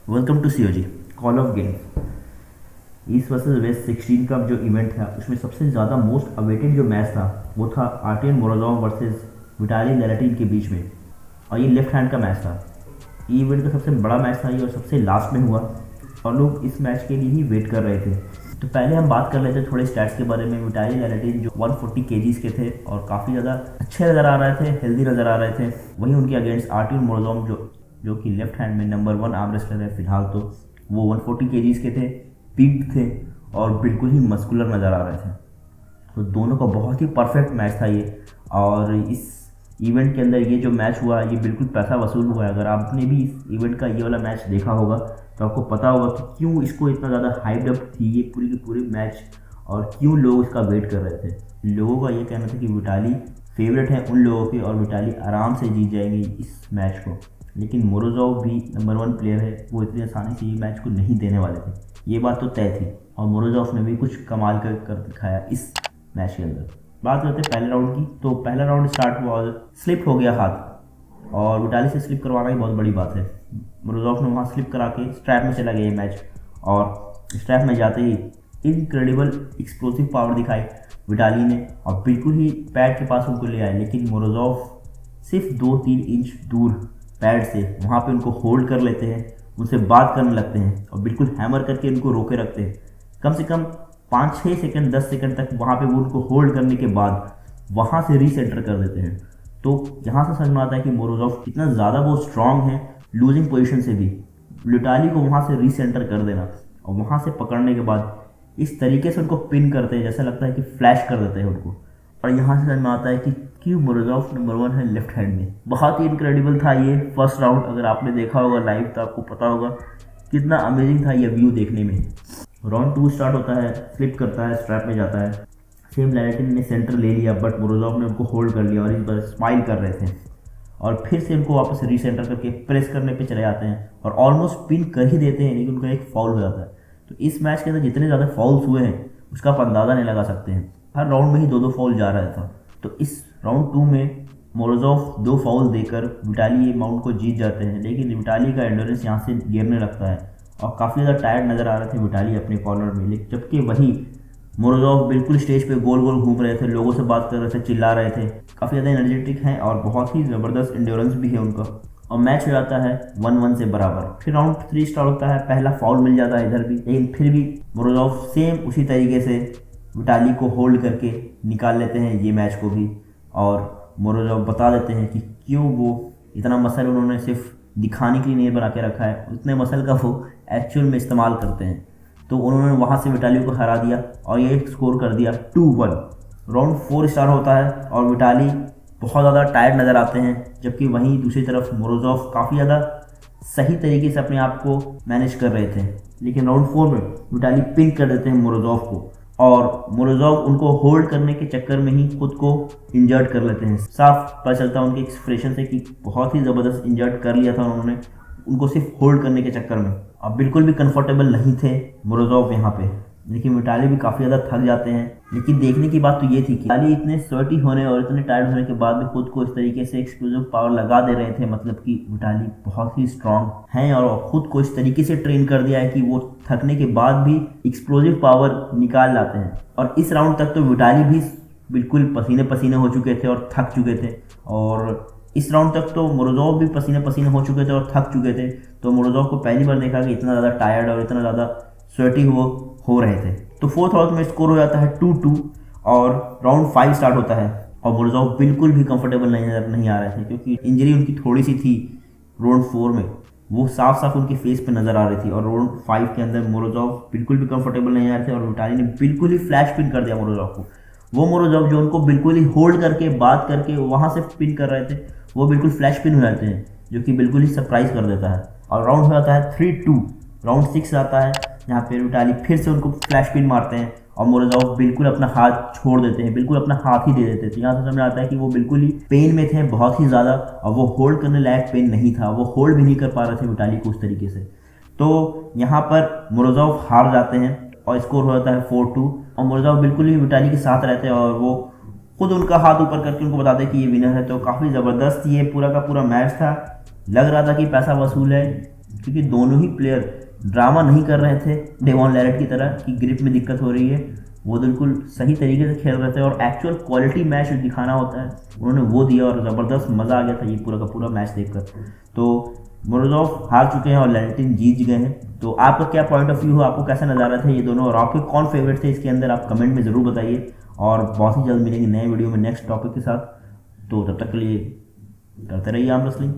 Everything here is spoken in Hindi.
Welcome to COG call of game. East versus west 16 का जो इवेंट था उसमें सबसे ज़्यादा मोस्ट अवेटेड जो मैच था वो था आर्टियन मोरोजोव वर्सेस विटाली लैटिन के बीच में, और ये लेफ्ट हैंड का मैच था। ये इवेंट का सबसे बड़ा मैच था ये, और सबसे लास्ट में हुआ, और लोग इस मैच के लिए ही वेट कर रहे थे। तो पहले हम बात कर लेते हैं थोड़े स्टैट्स के बारे में। विटाली लैटिन जो 140 केजीज के थे और काफ़ी ज़्यादा अच्छे नज़र आ रहे थे, हेल्दी नज़र आ रहे थे। वहीं उनके अगेंस्ट आर्टियन मोरोजोव जो कि लेफ्ट हैंड में नंबर 1 आर्म रेसलर है फिलहाल, तो वो 140 केजीज के थे, पिग्ड थे और बिल्कुल ही मस्कुलर नज़र आ रहे थे। तो दोनों का बहुत ही परफेक्ट मैच था ये। और इस इवेंट के अंदर ये जो मैच हुआ ये बिल्कुल पैसा वसूल हुआ है। अगर आपने भी इस इवेंट का ये वाला मैच देखा होगा तो आपको पता होगा कि क्यों इसको इतना ज़्यादा हाइप्ड अप थी ये पूरी की पूरी मैच, और क्यों लोग इसका वेट कर रहे थे। लोगों का ये कहना था कि विटाली फेवरेट है उन लोगों के, और विटाली आराम से जीत जाएंगे इस मैच को। लेकिन मोरोजोव भी नंबर 1 प्लेयर है, वो इतनी आसानी से ये मैच को नहीं देने वाले थे, ये बात तो तय थी। और मोरोजोव ने भी कुछ कमाल कर दिखाया इस मैच के अंदर। बात करते हैं पहले राउंड की। तो पहला राउंड स्टार्ट हुआ और स्लिप हो गया हाथ, और विटाली से स्लिप करवाना ही बहुत बड़ी बात है। मोरोजोव ने वहाँ स्लिप करा के स्ट्रैप में चला गया ये मैच, और स्ट्रैप में जाते ही इनक्रेडिबल एक्सप्लोसिव पावर दिखाई विटाली ने, और बिल्कुल ही पैड के पास उनको ले आए। लेकिन मोरोजोव सिर्फ 2-3 इंच दूर पैड से वहाँ पे उनको होल्ड कर लेते हैं, उनसे बात करने लगते हैं और बिल्कुल हैमर करके उनको रोके रखते हैं। कम से कम 5-6 सेकंड 10 सेकंड तक वहाँ पे वो उनको होल्ड करने के बाद वहाँ से रीसेंटर कर देते हैं। तो यहाँ से समझ में आता है कि मोरोजोव कितना ज़्यादा वो स्ट्रांग है, लूजिंग पोजीशन से भी विटाली को वहाँ से रीसेंटर कर देना, और वहाँ से पकड़ने के बाद इस तरीके से उनको पिन करते हैं जैसा लगता है कि फ्लैश कर देते हैं उनको। और यहाँ से समझ में आता है कि क्यों मोरोजोव नंबर 1 है लेफ्ट हैंड में। बहुत ही इनक्रेडिबल था ये फर्स्ट राउंड। अगर आपने देखा होगा लाइव तो आपको पता होगा कितना अमेजिंग था ये व्यू देखने में। राउंड 2 स्टार्ट होता है, स्लिप करता है, स्ट्रैप में जाता है। सेम लैटिन ने सेंटर ले लिया, बट मोरोजोव ने उनको होल्ड कर लिया और इस बार स्माइल कर रहे थे, और फिर से उनको वापस रीसेंटर करके प्रेस करने पे चले जाते हैं और ऑलमोस्ट पिन कर ही देते हैं, लेकिन उनका एक फाउल हो जाता है। तो इस मैच के अंदर जितने ज़्यादा फाउल्स हुए हैं उसका आप अंदाज़ा नहीं लगा सकते हैं। हर राउंड में ही 2-2 फाउल जा रहा था। तो इस राउंड 2 में मोरोजोव 2 फाउल देकर विटाली ये माउंट को जीत जाते हैं। लेकिन विटाली का एंडोरेंस यहाँ से गिरने लगता है और काफ़ी ज़्यादा टायर्ड नज़र आ रहे थे विटाली अपने कॉर्नर में। लेकिन जबकि वही मोरोजोव बिल्कुल स्टेज पे गोल गोल घूम रहे थे, लोगों से बात कर रहे थे, चिल्ला रहे थे, काफ़ी ज़्यादा एनर्जेटिक हैं और बहुत ही ज़बरदस्त एंडोरेंस भी है उनका। और मैच हो जाता है 1-1 से बराबर। फिर राउंड 3 स्टार्ट होता है, पहला फाउल मिल जाता है इधर भी, लेकिन फिर भी मोरोजोव सेम उसी तरीके से विटाली को होल्ड करके निकाल लेते हैं ये मैच को भी। और मोरोजोव बता देते हैं कि क्यों वो इतना मसल उन्होंने सिर्फ दिखाने के लिए नहीं बना के रखा है, उतने मसल का वो एक्चुअल में इस्तेमाल करते हैं। तो उन्होंने वहाँ से विटाली को हरा दिया और ये स्कोर कर दिया 2-1। राउंड 4 स्टार्ट होता है और विटाली बहुत ज़्यादा टायर्ड नज़र आते हैं, जबकि वहीं दूसरी तरफ मोरोजोव काफ़ी ज़्यादा सही तरीके से अपने आप को मैनेज कर रहे थे। लेकिन राउंड 4 में विटाली पिन कर देते हैं मोरोजोव को, और मोरोजोव उनको होल्ड करने के चक्कर में ही खुद को इंजर्ड कर लेते हैं। साफ पता चलता है उनके एक्सप्रेशन से कि बहुत ही ज़बरदस्त इंजर्ड कर लिया था उन्होंने, उनको सिर्फ होल्ड करने के चक्कर में। अब बिल्कुल भी कंफर्टेबल नहीं थे मोरोजोव यहाँ पे। लेकिन विटाली भी काफ़ी ज़्यादा थक जाते हैं। लेकिन देखने की बात तो ये थी कि विटाली इतने स्वेटी होने और इतने टायर्ड होने के बाद भी खुद को इस तरीके से एक्सप्लोसिव पावर लगा दे रहे थे। मतलब कि विटाली बहुत ही स्ट्रांग हैं और खुद को इस तरीके से ट्रेन कर दिया है कि वो थकने के बाद भी एक्सप्लोसिव पावर निकाल लाते हैं। और इस राउंड तक तो विटाली भी बिल्कुल पसीने पसीने हो चुके थे और थक चुके थे, और इस राउंड तक तो मोरोजोव भी पसीने पसीने हो चुके थे और थक चुके थे। तो मोरोजोव को पहली बार देखा कि इतना ज़्यादा टायर्ड और इतना ज़्यादा स्वेटी हो रहे थे। तो फोर्थ राउंड में स्कोर हो जाता है 2-2 और राउंड 5 स्टार्ट होता है, और मोरोजोव बिल्कुल भी कंफर्टेबल नहीं आ रहे थे, क्योंकि इंजरी उनकी थोड़ी सी थी। राउंड 4 में वो साफ साफ उनके फेस पे नज़र आ रही थी, और राउंड 5 के अंदर मोरोजोव बिल्कुल भी कंफर्टेबल नहीं आ रहे थे, और विटाली ने बिल्कुल ही फ्लैश पिन कर दिया मोरोजोव को। वो मोरोजोव जो उनको बिल्कुल ही होल्ड करके बात करके वहाँ से पिन कर रहे थे, वो बिल्कुल फ्लैश पिन हो जाते हैं, जो कि बिल्कुल ही सरप्राइज कर देता है। और राउंड हो जाता है 3-2। राउंड 6 आता है, जहाँ पे विटाली फिर से उनको फ्लैश पिन मारते हैं और मोरोजोव बिल्कुल अपना हाथ छोड़ देते हैं, बिल्कुल अपना हाथ ही दे देते थे। यहाँ से समझ आता है कि वो बिल्कुल ही पेन में थे बहुत ही ज़्यादा, और वो होल्ड करने लायक पेन नहीं था, वो होल्ड भी नहीं कर पा रहे थे विटाली को उस तरीके से। तो यहाँ पर मोरोजोव हार जाते हैं और स्कोर हो जाता है 4-2, और मोरोजोव बिल्कुल ही विटाली के साथ रहते हैं और वो खुद उनका हाथ ऊपर करके उनको बताते कि ये विनर है। तो काफ़ी ज़बरदस्त ये पूरा का पूरा मैच था। लग रहा था कि पैसा वसूल है, क्योंकि दोनों ही प्लेयर ड्रामा नहीं कर रहे थे डेवॉन लैरेट की तरह कि ग्रिप में दिक्कत हो रही है। वो बिल्कुल सही तरीके से खेल रहे थे और एक्चुअल क्वालिटी मैच दिखाना होता है, उन्होंने वो दिया और ज़बरदस्त मज़ा आ गया था ये पूरा का पूरा मैच देखकर। तो मोरोजोव हार चुके हैं और लैरेटिन जीत गए हैं। तो आपका क्या पॉइंट ऑफ व्यू है, आपको कैसा नज़ारा था ये दोनों, और आपके कौन फेवरेट थे इसके अंदर, आप कमेंट में ज़रूर बताइए। और बहुत ही जल्द मिलेंगे नए वीडियो में नेक्स्ट टॉपिक के साथ। तो तब तक के लिए करते रहिए आर्म रेसलिंग।